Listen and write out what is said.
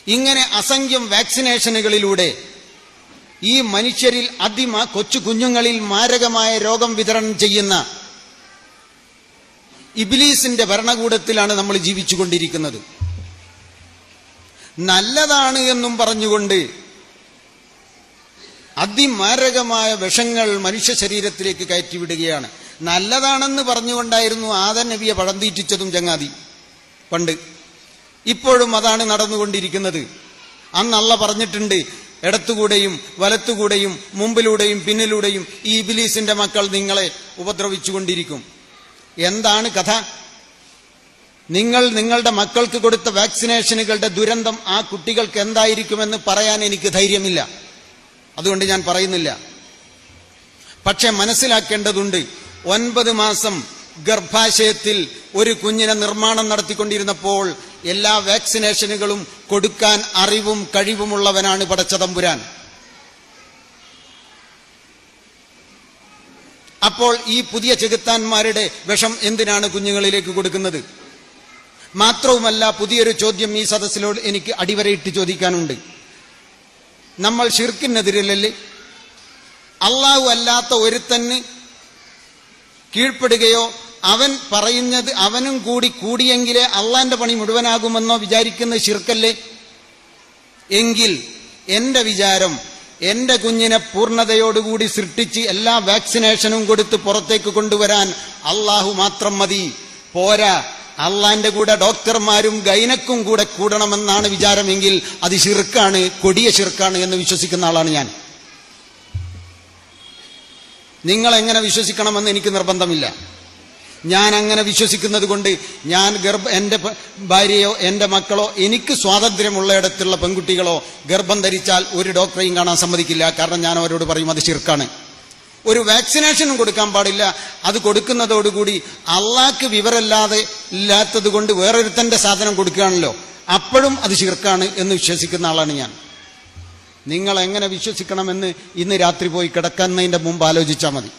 ഇങ്ങനെ അസംഖ്യം വാക്സിനേഷനുകളിലൂടെ ഈ മനുഷ്യരിൽ കൊച്ചു കുഞ്ഞുങ്ങളിൽ മാരകമായ രോഗം വിതരണം ചെയ്യുന്ന ഇബ്ലീസിന്റെ ഭരണകൂടത്തിലാണ് നമ്മൾ ജീവിച്ചുകൊണ്ടിരിക്കുന്നത്. നല്ലതാണ് എന്നും പറഞ്ഞുകൊണ്ട് അതിമാരകമായ വിഷങ്ങൾ മനുഷ്യ ശരീരത്തിലേക്ക് കയറ്റിവിടുകയാണ്. നല്ലതാണെന്ന് പറഞ്ഞുകൊണ്ടായിരുന്നു ആദം നബിയെ പഴം തീറ്റിച്ചതും ചങ്ങാതി പണ്ട്. ഇപ്പോഴും അതാണ് നടന്നുകൊണ്ടിരിക്കുന്നത്. അന്ന് അള്ളാഹ് പറഞ്ഞിട്ടുണ്ട്, ഇടത്തുകൂടെയും വലത്തുകൂടെയും മുമ്പിലൂടെയും പിന്നിലൂടെയും ഈ ഇബ്ലീസിന്റെ മക്കൾ നിങ്ങളെ ഉപദ്രവിച്ചുകൊണ്ടിരിക്കും. എന്താണ് കഥ? നിങ്ങൾ നിങ്ങളുടെ മക്കൾക്ക് കൊടുത്ത വാക്സിനേഷനുകളുടെ ദുരന്തം ആ കുട്ടികൾക്ക് എന്തായിരിക്കുമെന്ന് പറയാൻ എനിക്ക് ധൈര്യമില്ല. അതുകൊണ്ട് ഞാൻ പറയുന്നില്ല. പക്ഷെ മനസ്സിലാക്കേണ്ടതുണ്ട്, 9 മാസം ഗർഭാശയത്തിൽ ഒരു കുഞ്ഞിനെ നിർമ്മാണം നടത്തിക്കൊണ്ടിരുന്നപ്പോൾ എല്ലാ വാക്സിനേഷനുകളും കൊടുക്കാൻ അറിവും കഴിവുമുള്ളവനാണ് പടച്ചതമ്പുരാൻ. അപ്പോൾ ഈ പുതിയ ചെകുത്താന്മാരുടെ വിഷം എന്തിനാണ് കുഞ്ഞുങ്ങളിലേക്ക് കൊടുക്കുന്നത്? മാത്രവുമല്ല, പുതിയൊരു ചോദ്യം ഈ സദസ്സിലോട് എനിക്ക് അടിവരയിട്ട് ചോദിക്കാനുണ്ട്. നമ്മൾ ശിർക്കിനെതിരല്ലേ? അള്ളാഹു അല്ലാത്ത ഒരുത്തന് കീഴ്പ്പെടുകയോ അവൻ പറയുന്നത് അവനും കൂടിയെങ്കിലേ അള്ളാന്റെ പണി മുഴുവനാകുമെന്നോ വിചാരിക്കുന്ന ശിർക്കല്ലേ? എങ്കിൽ എന്റെ വിചാരം, എന്റെ കുഞ്ഞിനെ പൂർണ്ണതയോടുകൂടി സൃഷ്ടിച്ച് എല്ലാ വാക്സിനേഷനും കൊടുത്ത് പുറത്തേക്ക് കൊണ്ടുവരാൻ അള്ളാഹു മാത്രം മതി. പോരാ, അള്ളാന്റെ കൂടെ ഡോക്ടർമാരും ഗൈനക്കും കൂടെ കൂടണമെന്നാണ് വിചാരമെങ്കിൽ അത് ശിർക്കാണ്, കൊടിയ ശിർക്കാണ് എന്ന് വിശ്വസിക്കുന്ന ആളാണ് ഞാൻ. നിങ്ങൾ എങ്ങനെ വിശ്വസിക്കണമെന്ന് എനിക്ക് നിർബന്ധമില്ല. ഞാൻ അങ്ങനെ വിശ്വസിക്കുന്നത് കൊണ്ട് ഞാൻ എന്റെ ഭാര്യയോ എന്റെ മക്കളോ എനിക്ക് സ്വാതന്ത്ര്യമുള്ളയിടത്തുള്ള പെൺകുട്ടികളോ ഗർഭം ധരിച്ചാൽ ഒരു ഡോക്ടറെയും കാണാൻ സമ്മതിക്കില്ല. കാരണം ഞാൻ അവരോട് പറയും അത് ശിർക്കാണ്. ഒരു വാക്സിനേഷനും കൊടുക്കാൻ പാടില്ല. അത് കൊടുക്കുന്നതോടുകൂടി അള്ളാഹ്ക്ക് ഇല്ലാത്തത് കൊണ്ട് വേറൊരുത്തന്റെ സാധനം കൊടുക്കുകയാണല്ലോ, അപ്പോഴും അത് ശിർക്കാണ് എന്ന് വിശ്വസിക്കുന്ന ആളാണ് ഞാൻ. നിങ്ങൾ എങ്ങനെ വിശ്വസിക്കണമെന്ന് ഇന്ന് രാത്രി പോയി കിടക്കുന്നതിന്റെ മുമ്പ് ആലോചിച്ചാൽ മതി.